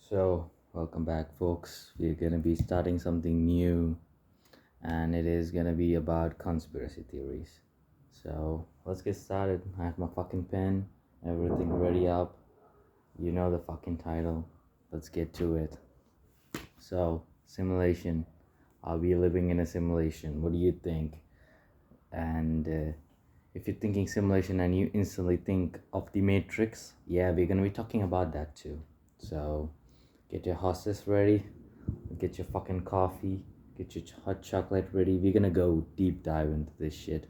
Welcome back, folks. We're gonna be starting something new, and it is gonna be about conspiracy theories. Let's get started. I have my fucking pen, everything ready up. You know the fucking title. Let's get to it. Simulation. Are we living in a simulation? What do you think? And if you're thinking simulation and you instantly think of the Matrix, yeah, we're gonna be talking about that too. So, get your horses ready, get your fucking coffee, get your hot chocolate ready. We're gonna go deep dive into this shit.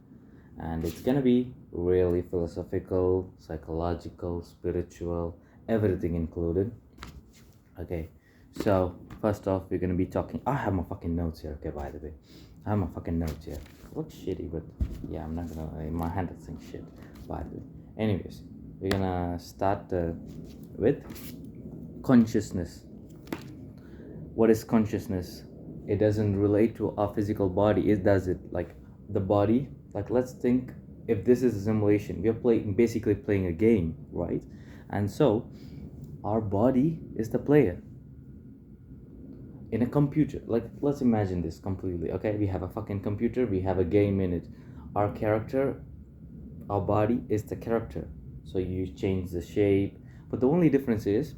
And it's gonna be really philosophical, psychological, spiritual, everything included. Okay, so first off, we're gonna be talking. I have my fucking notes here, okay, by the way. I have my fucking notes here. Looks shitty, but yeah, I'm not gonna. My handwriting shit, by the way. Anyways, we're gonna start with consciousness. What is consciousness? It doesn't relate to our physical body. It does it like the body. Like let's think if this is a simulation. We're playing basically playing a game, right? And so our body is the player in a computer. Like let's imagine this completely. Okay, we have a fucking computer. We have a game in it. Our character, our body is the character. So you change the shape, but the only difference is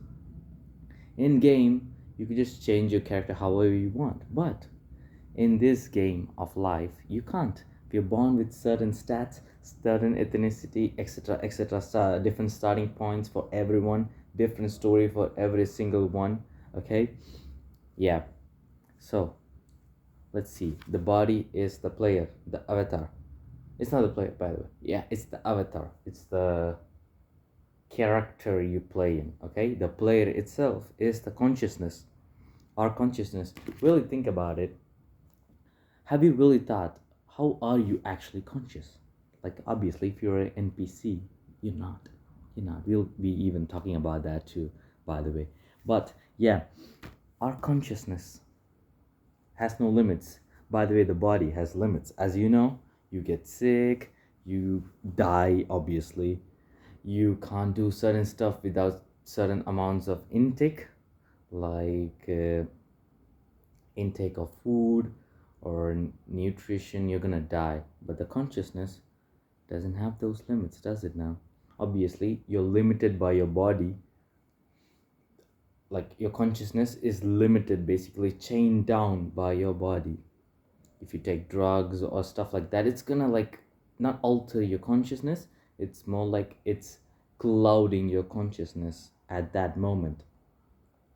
in game you could just change your character however you want, but in this game of life you can't. You're born with certain stats, certain ethnicity, etc., etc., different starting points for everyone, different story for every single one. Okay, yeah. So let's see, the body is the player, the avatar. It's not the player, by the way. Yeah, it's the avatar. It's the character you play in. Okay, the player itself is the consciousness. Our consciousness. Really think about it. Have you really thought, how are you actually conscious? Like obviously if you're an NPC, you're not. You're not. We'll be even talking about that too, by the way. But yeah, our consciousness has no limits. By the way, the body has limits. As you know, you get sick, you die, obviously. You can't do certain stuff without certain amounts of intake, like intake of food or nutrition. You're gonna die. But the consciousness doesn't have those limits, does it now? Obviously, you're limited by your body. Like your consciousness is limited, basically chained down by your body. If you take drugs or stuff like that, it's gonna like not alter your consciousness. It's more like it's clouding your consciousness at that moment,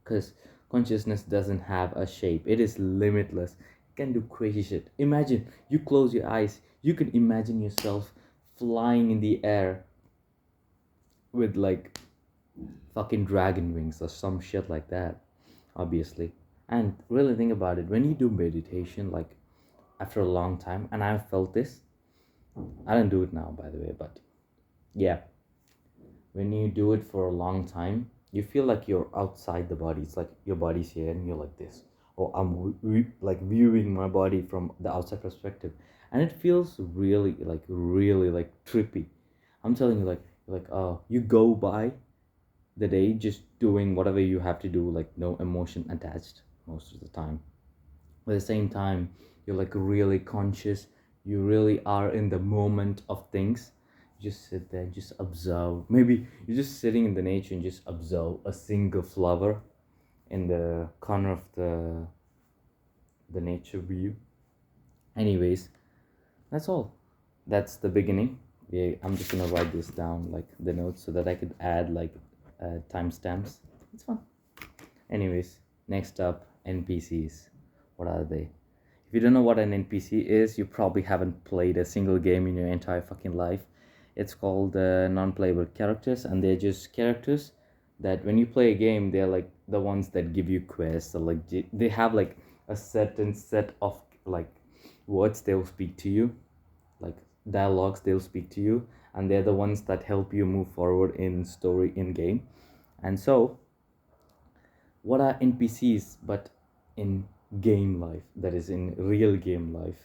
because consciousness doesn't have a shape. It is limitless. It can do crazy shit. Imagine you close your eyes, you can imagine yourself flying in the air with like fucking dragon wings or some shit like that, obviously. And really think about it, when you do meditation, like after a long time, and I've felt this. I don't do it now, by the way, but yeah, when you do it for a long time, you feel like you're outside the body. It's like your body's here and you're like this. Or like viewing my body from the outside perspective, and it feels really like trippy. I'm telling you, like you go by the day just doing whatever you have to do, like no emotion attached most of the time. At the same time, you're like really conscious. You really are in the moment of things. You just sit there, just observe. Maybe you're just sitting in the nature and just observe a single flower in the corner of the nature view. Anyways, that's all. That's the beginning. Yeah, I'm just gonna write this down, like the notes, so that I could add like timestamps. It's fun. Anyways, next up, NPCs. What are they? If you don't know what an NPC is, you probably haven't played a single game in your entire fucking life. It's called non-playable characters, and they're just characters that when you play a game, they're like the ones that give you quests, or like they have like a certain set of like words they'll speak to you, like dialogues they'll speak to you, and they're the ones that help you move forward in story in game. And so what are NPCs but in game life, that is in real game life?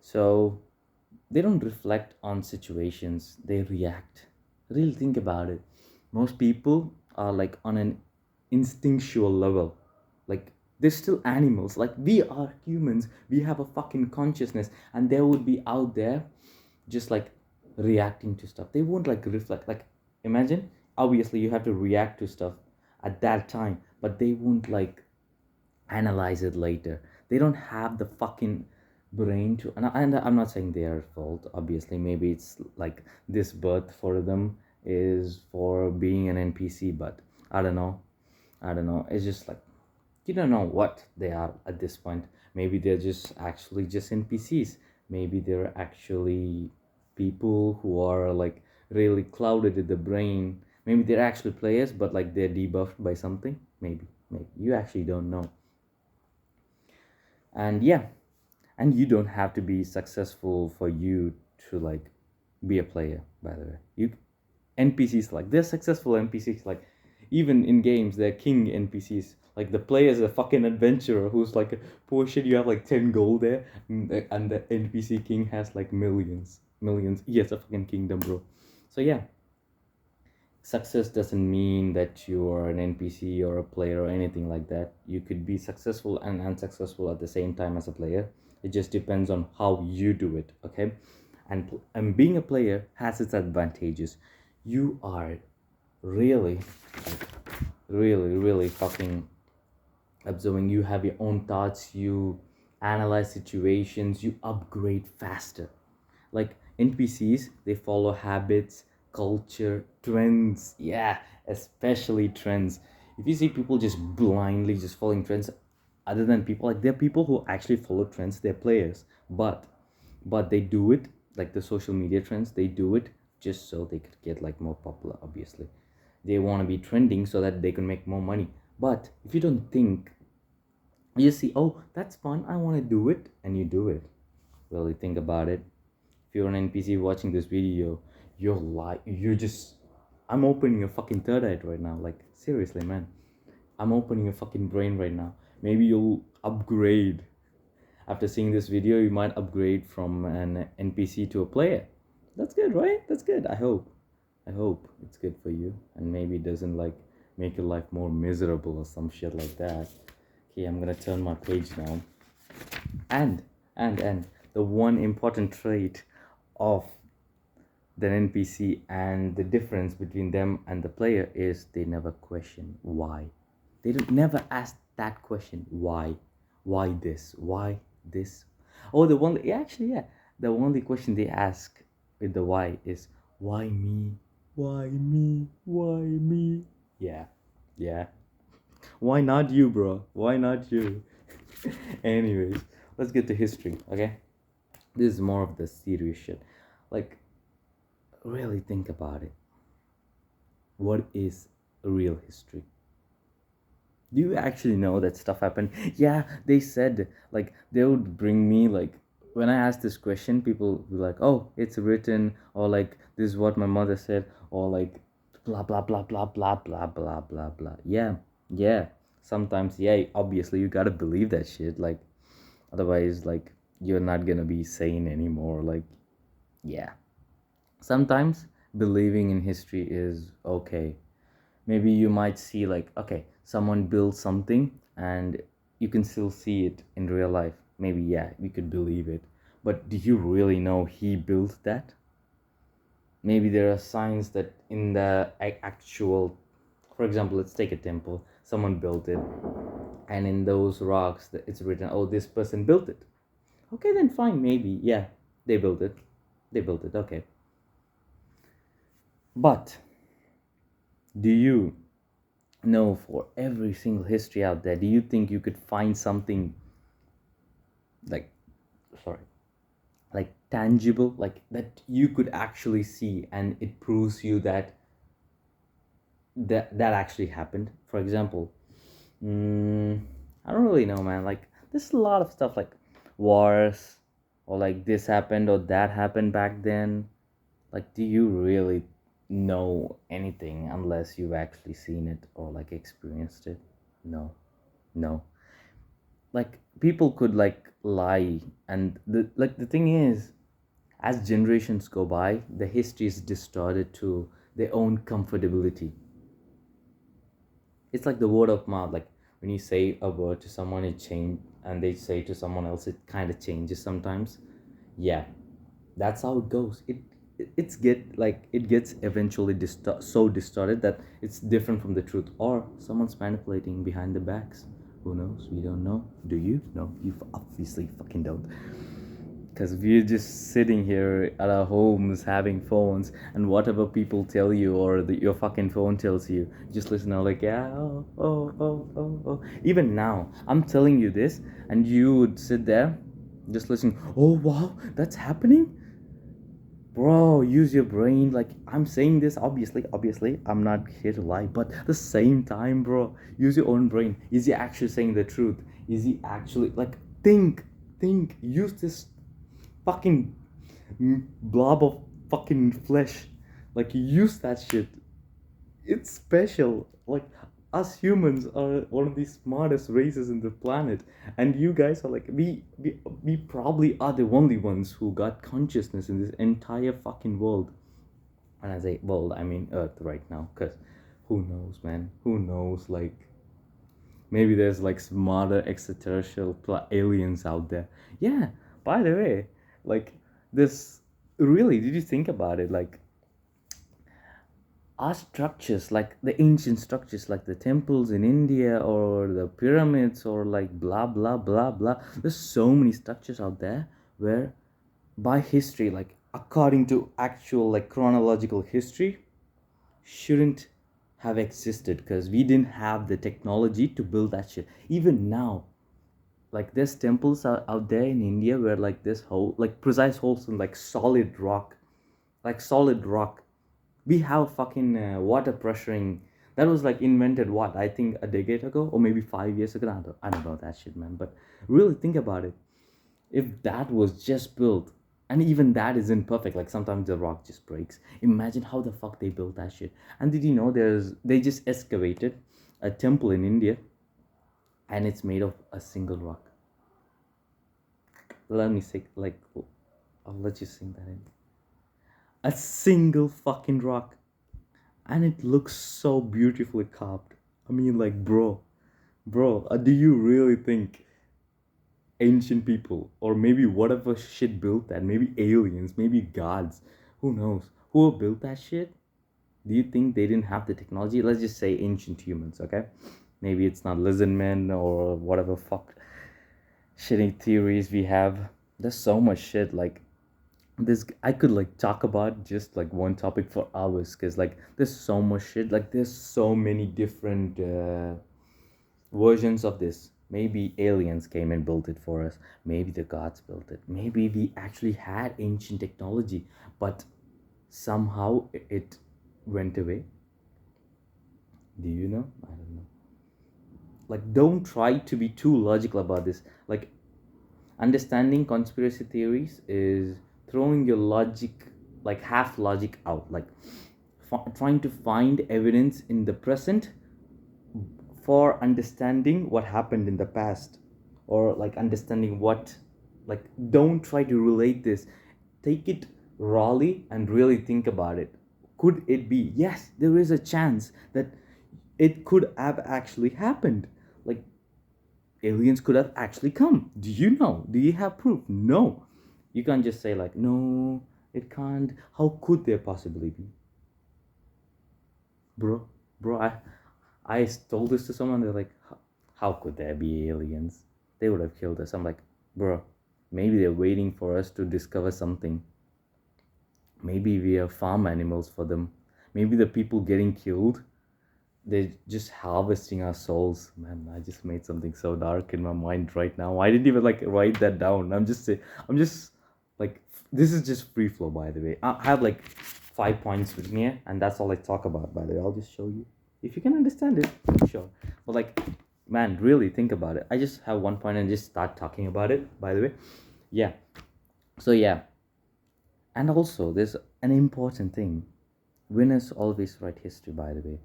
So they don't reflect on situations, they react. Really think about it. Most people are like on an instinctual level. Like they're still animals. Like we are humans. We have a fucking consciousness, and they would be out there just like reacting to stuff. They won't like reflect. Like imagine, obviously you have to react to stuff at that time, but they won't like analyze it later. They don't have the fucking brain to. And I'm not saying they are at fault. Obviously, maybe it's like this birth for them is for being an NPC, but I don't know. I don't know. It's just like you don't know what they are at this point. Maybe they're just actually just NPCs. Maybe they're actually people who are like really clouded in the brain. Maybe they're actually players, but like they're debuffed by something. Maybe you actually don't know. And yeah, and you don't have to be successful for you to like be a player. By the way, you NPCs like they're successful NPCs like even in games they're king NPCs. Like the player is a fucking adventurer who's like poor shit. You have like 10 gold there, and the NPC king has like millions. He has a fucking kingdom, bro. So yeah, success doesn't mean that you are an NPC or a player or anything like that. You could be successful and unsuccessful at the same time as a player. It just depends on how you do it, okay? And being a player has its advantages. You are really, like, really fucking observing. You have your own thoughts. You analyze situations. You upgrade faster. Like NPCs, they follow habits, culture, trends. Yeah, especially trends. If you see people just blindly just following trends, other than people like there are people who actually follow trends, they're players, but they do it like the social media trends. They do it just so they could get like more popular. Obviously, they want to be trending so that they can make more money. But if you don't think, you see, oh, that's fun, I want to do it, and you do it. Really think about it. If you're an NPC watching this video, you're like, you're just, I'm opening a fucking third eye right now. Like, seriously, man. I'm opening a fucking brain right now. Maybe you'll upgrade. After seeing this video, you might upgrade from an NPC to a player. That's good, right? That's good. I hope. I hope it's good for you. And maybe it doesn't like make your life more miserable or some shit like that. Okay, I'm gonna turn my page now. And the one important trait of the NPC and the difference between them and the player is they never question why. They don't never ask that question why this, why this. Oh, the one, yeah, actually, yeah, the only question they ask with the why is why me, why me, why me. Yeah, yeah. Why not you, bro? Why not you? Anyways, let's get to history, okay? This is more of the serious shit. Like, really think about it. What is real history? Do you actually know that stuff happened? Yeah, they said like they would bring me like when I asked this question, people were like, "Oh, it's written," or like, "This is what my mother said," or like, blah blah blah blah blah blah blah blah blah. Yeah, yeah. Sometimes, yeah. Obviously, you gotta believe that shit. Like, otherwise, like, you're not gonna be sane anymore. Like, yeah. Sometimes believing in history is okay. Maybe you might see like, okay, someone built something and you can still see it in real life. Maybe, yeah, you could believe it, but do you really know he built that? Maybe there are signs that in the actual, for example, let's take a temple, someone built it, and in those rocks it's written, oh, this person built it. Okay, then fine, maybe, yeah, they built it, okay. But do you know, for every single history out there, do you think you could find something like, sorry, like tangible, like that you could actually see and it proves you that that actually happened? For example, I don't really know, man. Like there's a lot of stuff like wars, or like this happened or that happened back then. Like, do you really know anything unless you've actually seen it or like experienced it? No, no. Like people could like lie, and the thing is, as generations go by, the history is distorted to their own comfortability. It's like the word of mouth. Like when you say a word to someone, it change, and they say to someone else, it kind of changes sometimes. Yeah, that's how it goes. It's get like it gets eventually so distorted that it's different from the truth, or someone's manipulating behind the backs. Who knows? We don't know. Do you? No, you obviously fucking don't. Because we're just sitting here at our homes having phones, and whatever people tell you or your fucking phone tells you, just listen out like, yeah, oh. Even now, I'm telling you this, and you would sit there just listening. Oh, wow, that's happening? Bro, use your brain. Like, I'm saying this, obviously, I'm not here to lie, but at the same time, bro, use your own brain. Is he actually saying the truth? Is he actually, like, think, use this fucking blob of fucking flesh. Like, use that shit. It's special. Like, us humans are one of the smartest races in the planet, and you guys are like, we probably are the only ones who got consciousness in this entire fucking world. And I say world, I mean Earth right now, because who knows, man? Who knows? Like, maybe there's like smarter extraterrestrial aliens out there. Yeah. By the way, like this. Really, did you think about it? Like our structures, like the ancient structures, like the temples in India or the pyramids or like blah blah blah blah. There's so many structures out there where, by history, like according to actual like chronological history, shouldn't have existed because we didn't have the technology to build that shit. Even now, like there's temples out there in India where like this hole, like precise holes in like solid rock. We have fucking water pressuring. That was like invented what, I think a decade ago or maybe 5 years ago. I don't know that shit, man. But really think about it. If that was just built, and even that isn't perfect, like sometimes the rock just breaks. Imagine how the fuck they built that shit. And did you know they just excavated a temple in India, and it's made of a single rock. Let me say, like, I'll let you sing that in. A single fucking rock, and it looks so beautifully carved. I mean, like, bro, do you really think ancient people, or maybe whatever shit built that, maybe aliens, maybe gods, who knows, who built that shit? Do you think they didn't have the technology? Let's just say ancient humans, okay? Maybe it's not lizard men or whatever fuck shitty theories we have. There's so much shit. Like, this I could like talk about just like one topic for hours, because like there's so much shit. Like, there's so many different versions of this. Maybe aliens came and built it for us. Maybe the gods built it. Maybe we actually had ancient technology, but somehow it went away. Do you know? I don't know. Like, don't try to be too logical about this. Like, understanding conspiracy theories is throwing your logic, like half logic out. Like, trying to find evidence in the present for understanding what happened in the past, or like understanding what, like, don't try to relate this. Take it rawly and really think about it. Could it be? Yes, there is a chance that it could have actually happened. Like, aliens could have actually come. Do you know? Do you have proof? No. You can't just say like, no, it can't. How could there possibly be? Bro, I told this to someone. They're like, how could there be aliens? They would have killed us. I'm like, bro, maybe they're waiting for us to discover something. Maybe we are farm animals for them. Maybe the people getting killed, they're just harvesting our souls. Man, I just made something so dark in my mind right now. I didn't even like write that down. I'm just like, this is just free flow, by the way. I have like 5 points with me, and that's all I talk about, by the way. I'll just show you if you can understand it. Sure. But like, man, really think about it. I just have one point and just start talking about it, by the way. Yeah. So yeah. And also, there's an important thing. Winners always write history, by the way.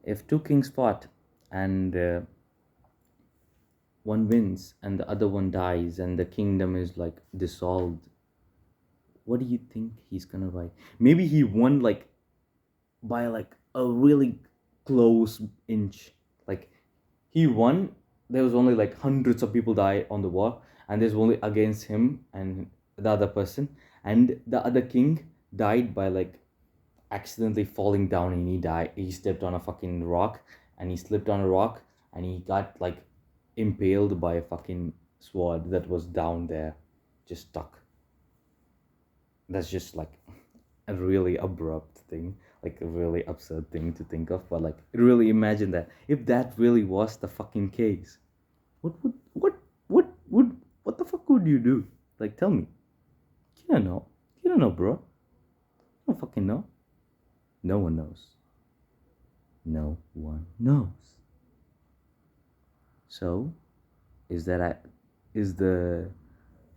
If two kings fought and one wins and the other one dies and the kingdom is like dissolved, what do you think he's gonna write? Maybe he won like by like a really close inch. Like he won. There was only like hundreds of people die on the war, and there's only against him and the other person, and the other king died by like accidentally falling down, and he died. He stepped on a fucking rock, and he slipped on a rock, and he got like impaled by a fucking sword that was down there, just stuck. That's just like a really abrupt thing, like a really absurd thing to think of. But like, really imagine that if that really was the fucking case, what the fuck would you do? Like, tell me. You don't know. You don't know, bro. You don't fucking know. No one knows. No one knows. So, is the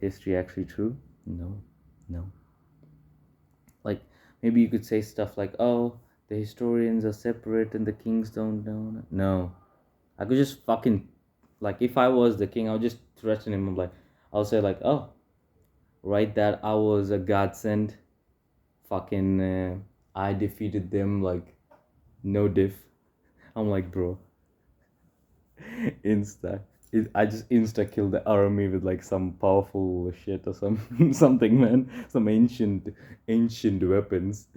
history actually true? No, no. Like, maybe you could say stuff like, oh, the historians are separate and the kings don't know. No. I could just fucking, like, if I was the king, I'll just threaten him. I'm like, I'll say, like, oh, right, that I was a godsend. Fucking, I defeated them, like, no diff. I'm like, bro, insta. I just insta killed the army with like some powerful shit or some something, man. Some ancient weapons.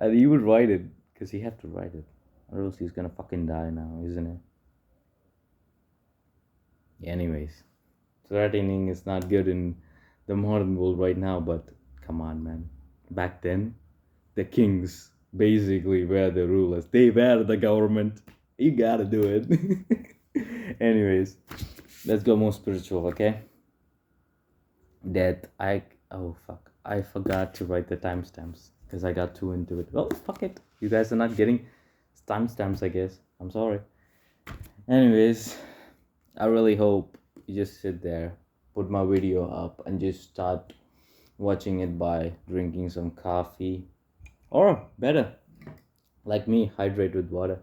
And he would write it because he had to write it, or else he's gonna fucking die now, isn't it? Anyways, threatening is not good in the modern world right now, but come on, man. Back then, the kings basically were the rulers. They were the government. You gotta do it. Anyways, let's go more spiritual, okay? That oh fuck, I forgot to write the timestamps because I got too into it. Well, fuck it. You guys are not getting timestamps, I guess. I'm sorry. Anyways, I really hope you just sit there, put my video up, and just start watching it by drinking some coffee, or better, like me, hydrate with water.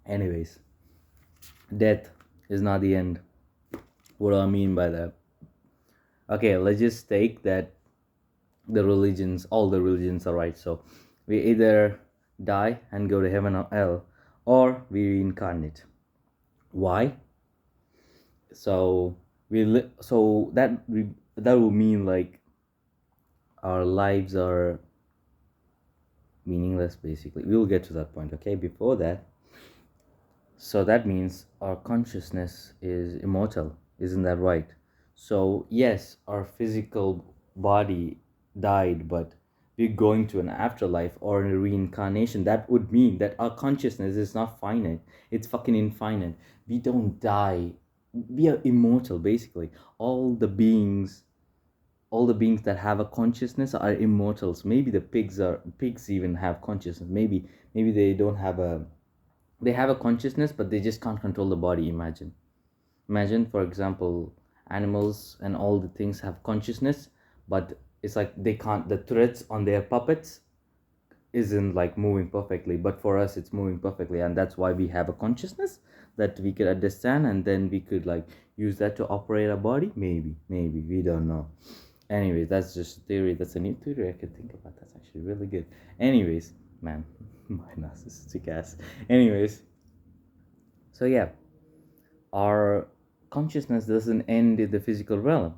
Anyways, death is not the end. What do I mean by that? Okay, let's just take that all the religions are right. So we either die and go to heaven or hell, or we reincarnate. Why? So that will mean like our lives are meaningless. Basically, we'll get to that point. Okay, before that, so that means our consciousness is immortal, isn't that right? So yes, our physical body died, but we're going to an afterlife or a reincarnation. That would mean that our consciousness is not finite, it's fucking infinite. We don't die, we are immortal. Basically, all the beings all the beings that have a consciousness are immortals. Maybe the pigs even have consciousness. Maybe they have a consciousness, but they just can't control the body. Imagine, for example, animals and all the things have consciousness, but it's like they can't, the threads on their puppets isn't like moving perfectly, but for us it's moving perfectly, and that's why we have a consciousness that we could understand, and then we could like use that to operate our body. Maybe we don't know. Anyways, that's just a theory. That's a new theory I could think about. That's actually really good. Anyways, man, my narcissistic ass. Anyways, so yeah, our consciousness doesn't end in the physical realm.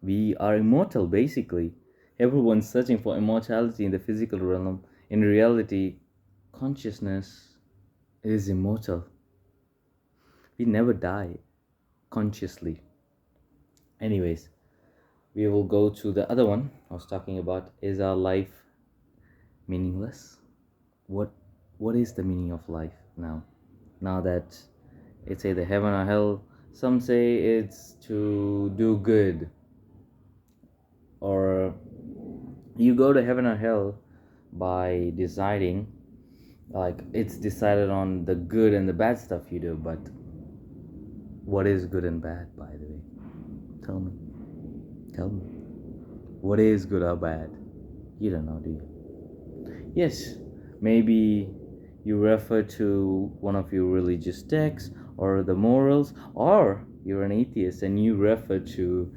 We are immortal, basically. Everyone's searching for immortality in the physical realm. In reality, consciousness is immortal. We never die consciously. Anyways, we will go to the other one I was talking about. Is our life meaningless? What is the meaning of life now? Now that it's either heaven or hell, some say it's to do good, or you go to heaven or hell by deciding, like it's decided on the good and the bad stuff you do. But what is good and bad, by the way? Tell me. What is good or bad? You don't know, do you? Yes, maybe you refer to one of your religious texts or the morals, or you're an atheist and you refer to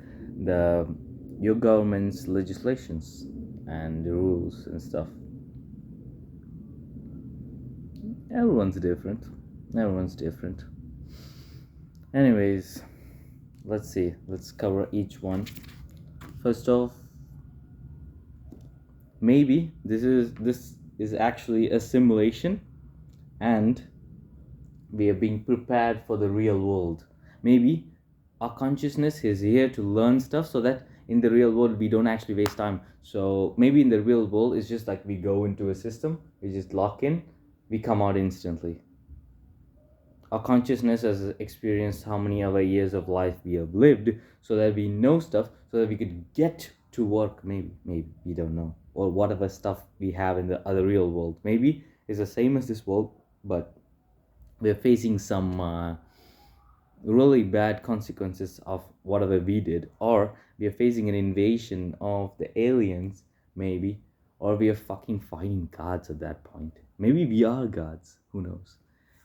your government's legislations and the rules and stuff. Everyone's different. Everyone's different. Anyways, let's see. Let's cover each one. First off, maybe this is actually a simulation, and we are being prepared for the real world. Maybe our consciousness is here to learn stuff so that in the real world we don't actually waste time. So maybe in the real world it's just like we go into a system, we just lock in, we come out instantly. Our consciousness has experienced how many other years of life we have lived, so that we know stuff, so that we could get to work. Maybe we don't know, or whatever stuff we have in the other real world maybe is the same as this world, but we're facing some really bad consequences of whatever we did, or we are facing an invasion of the aliens, maybe, or we are fucking fighting gods at that point. Maybe we are gods, who knows.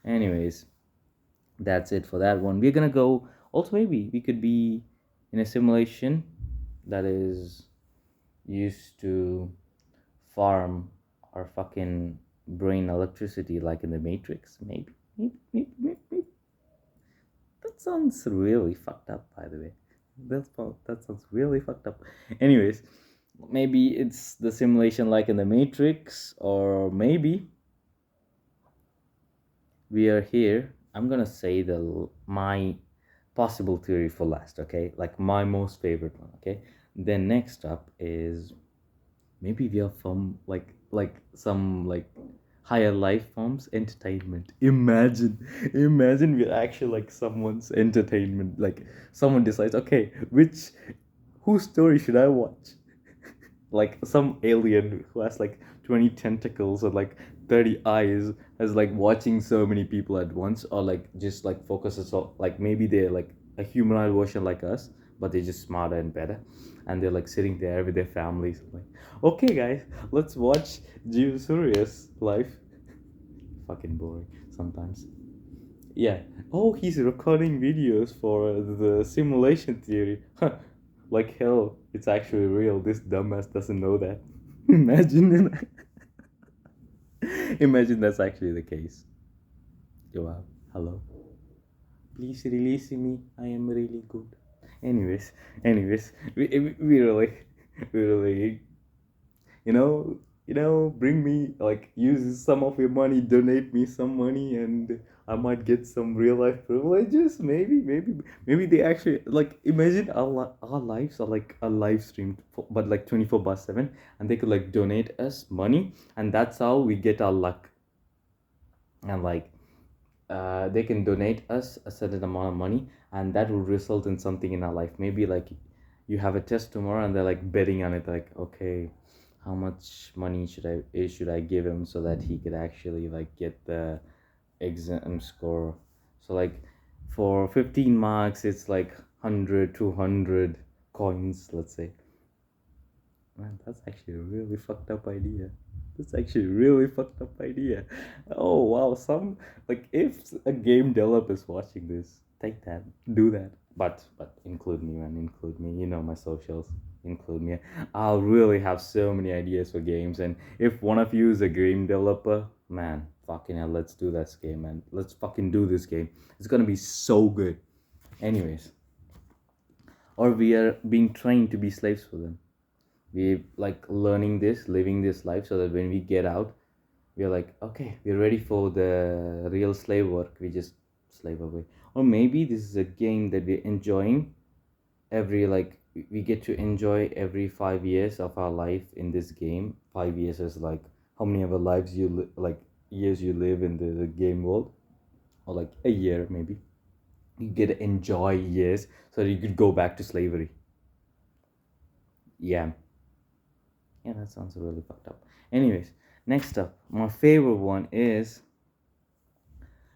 Anyways, that's it for that one. We're gonna go. Also, maybe we could be in a simulation that is used to farm our fucking brain electricity, like in the Matrix. Maybe. That sounds really fucked up, by the way. That sounds really fucked up. Anyways, maybe it's the simulation like in the Matrix, or maybe we are here. I'm gonna say my possible theory for last, okay? Like my most favorite one, okay? Then next up is maybe we are from like some like higher life forms entertainment. Imagine we're actually like someone's entertainment. Like someone decides, okay, whose story should I watch? Like some alien who has like 20 tentacles or like 30 eyes is like watching so many people at once, or like just like focuses on, like maybe they're like a humanoid version like us, but they're just smarter and better, and they're like sitting there with their families like, okay guys, let's watch Jim Surya's life. Fucking boring sometimes. Yeah. Oh, he's recording videos for the simulation theory. Huh. Like hell, it's actually real. This dumbass doesn't know that. Imagine. Imagine that's actually the case. Wow. Hello. Please release me. I am really good. Anyways, we really, we really, you know, bring me, like, use some of your money, donate me some money, and I might get some real life privileges. Maybe they actually, like, imagine our lives are like a live streamed, but like 24/7, and they could like donate us money, and that's how we get our luck. And like they can donate us a certain amount of money, and that will result in something in our life. Maybe like you have a test tomorrow and they're like betting on it, like, okay, how much money should I give him so that he could actually like get the exam score. So like for 15 marks it's like 100 200 coins, let's say. Man, that's actually a really fucked up idea. That's actually a really fucked up idea. Oh wow, some, like, if a game developer is watching this, take that, do that. But include me, man, include me. You know my socials. Include me. I'll really have so many ideas for games, and if one of you is a game developer, man, fucking hell, let's do this game, man. Let's fucking do this game. It's gonna be so good. Anyways, or we are being trained to be slaves for them. We like learning this, living this life, so that when we get out, we're like, okay, we're ready for the real slave work. We just slave away. Or maybe this is a game that we're enjoying every, like, we get to enjoy every 5 years of our life in this game. 5 years is like how many of our lives like years you live in the game world, or like a year maybe. You get to enjoy years so that you could go back to slavery. Yeah. Yeah, that sounds really fucked up. Anyways, next up, my favorite one is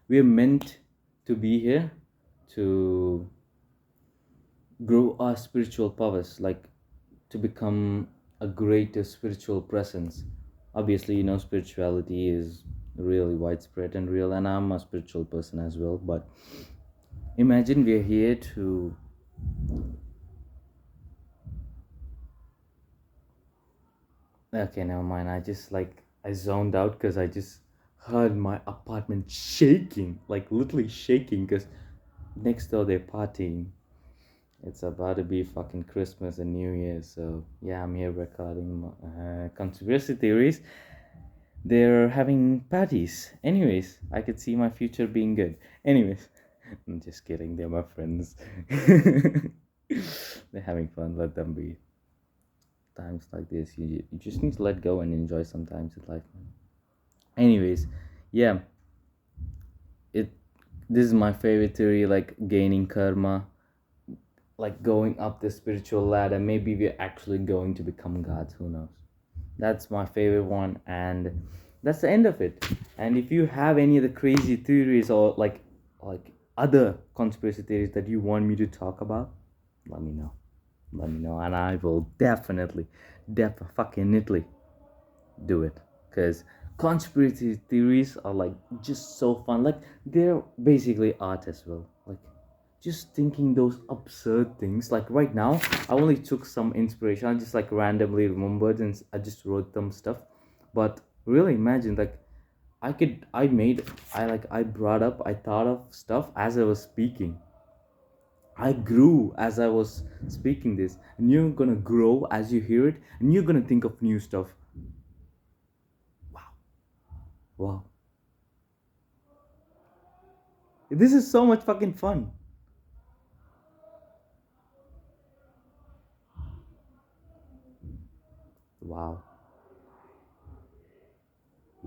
we're meant to be here to grow our spiritual powers, like to become a greater spiritual presence. Obviously, spirituality is really widespread and real, and I'm a spiritual person as well. But imagine we're here to. Okay, never mind. I zoned out because I just heard my apartment shaking, like literally shaking, because next door they're partying. It's about to be fucking Christmas and New Year, so yeah, I'm here recording conspiracy theories. They're having parties. Anyways, I could see my future being good. Anyways, I'm just kidding. They're my friends. They're having fun. Let them be. Times like this, you just need to let go and enjoy sometimes in life, man. Anyways, yeah, it. This is my favorite theory, like gaining karma, like going up the spiritual ladder. Maybe we're actually going to become gods. Who knows? That's my favorite one, and that's the end of it. And if you have any other crazy theories or like other conspiracy theories that you want me to talk about, let me know. Let me know, and I will definitely, fucking itly do it. Cause conspiracy theories are like just so fun. Like they're basically art as well. Like just thinking those absurd things. Like right now, I only took some inspiration. I just like randomly remembered and I just wrote them stuff. But really imagine like I brought up, I thought of stuff as I was speaking. I grew as I was speaking this, and you're gonna grow as you hear it, and you're gonna think of new stuff. Wow, wow, this is so much fucking fun. Wow,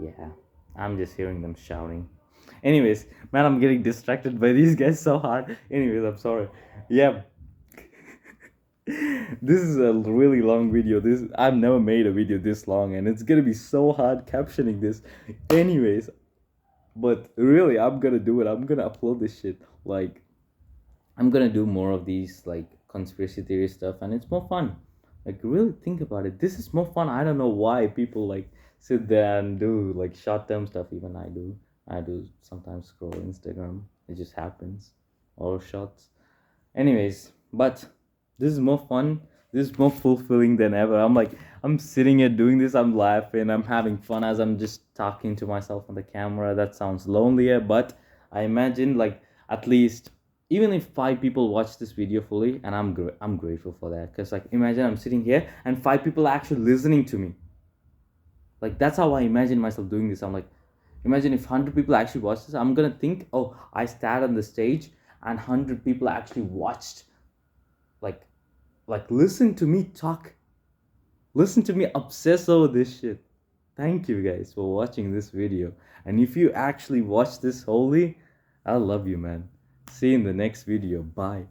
yeah, I'm just hearing them shouting. Anyways, man, I'm getting distracted by these guys so hard. Anyways, I'm sorry. Yeah, this is a really long video. This I've never made a video this long, and it's gonna be so hard captioning this. Anyways, but really, I'm gonna do it. I'm gonna upload this shit. Like, I'm gonna do more of these like conspiracy theory stuff, and it's more fun. Like, really think about it. This is more fun. I don't know why people like sit there and do like short term stuff. Even I do. I do sometimes scroll Instagram. It just happens. Or shots. Anyways, but this is more fun. This is more fulfilling than ever. I'm sitting here doing this. I'm laughing. I'm having fun as I'm just talking to myself on the camera. That sounds lonelier, but I imagine like at least even if 5 people watch this video fully, and I'm grateful for that. Cause like imagine I'm sitting here and 5 people are actually listening to me. Like that's how I imagine myself doing this. I'm like, imagine if 100 people actually watch this. I'm gonna think, oh, I sat on the stage and 100 people actually watched, like listen to me talk, listen to me obsess over this shit. Thank you guys for watching this video, and if you actually watch this wholly, I love you, man. See you in the next video. Bye.